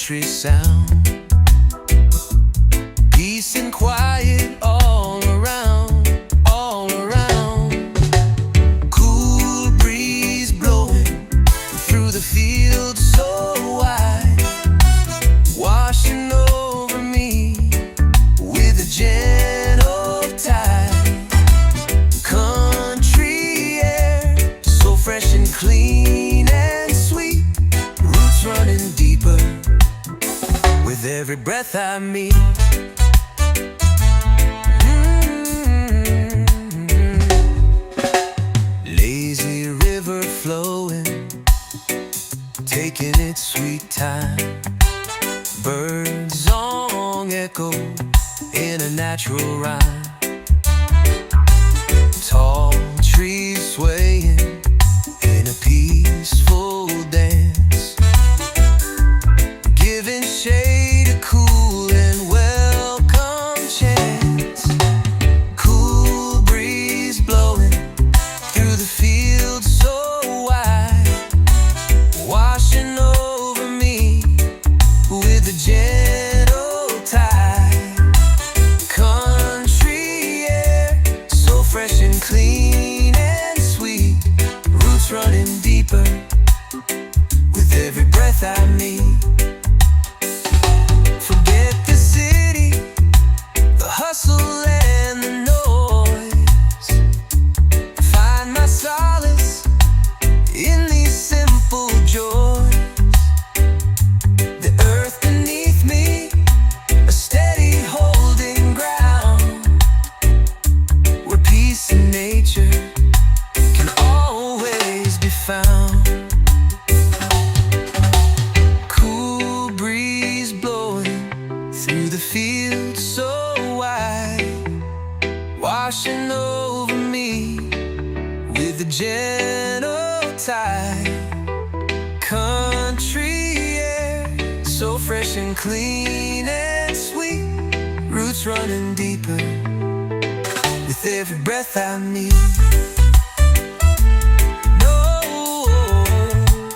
country sound. Peace and quiet all around, all around. Cool breeze blowing through the fields so wide, washing over me with a gentle tide. Country air so fresh and clean and sweet, roots running deeper with every breath I meet. Lazy river flowing, taking its sweet time. Birds' song echo in a natural rhyme. Tall trees swaying in a peaceful dance, giving shade a cool and welcome chance. Cool breeze blowing through the fields so wide, washing over me with a gentle tide. Country air so fresh and clean and sweet, roots running deeper with every breath I meet. Forget the city, the hustle and the noise. Find my solace in these simple joys. The earth beneath me, a steady holding ground, where peace and nature can always be found. Cool breeze blowing through the fields so wide, washing over me with a gentle tide. Country air so fresh and clean and sweet, roots running deeper with every breath I need. No,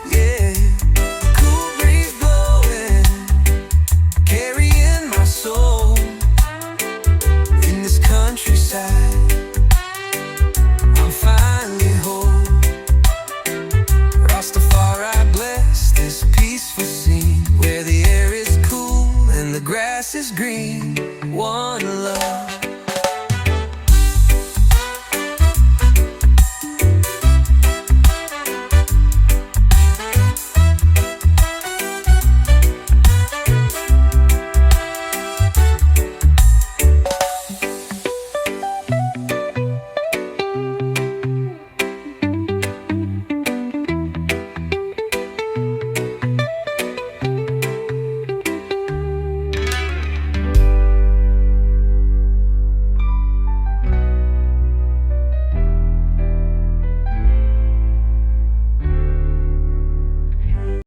yeah. Cool breeze blowing, carrying my soul in this countryside. I'm finally whole. Rastafari bless this peaceful scene, where the air is cool and the grass is green. One love.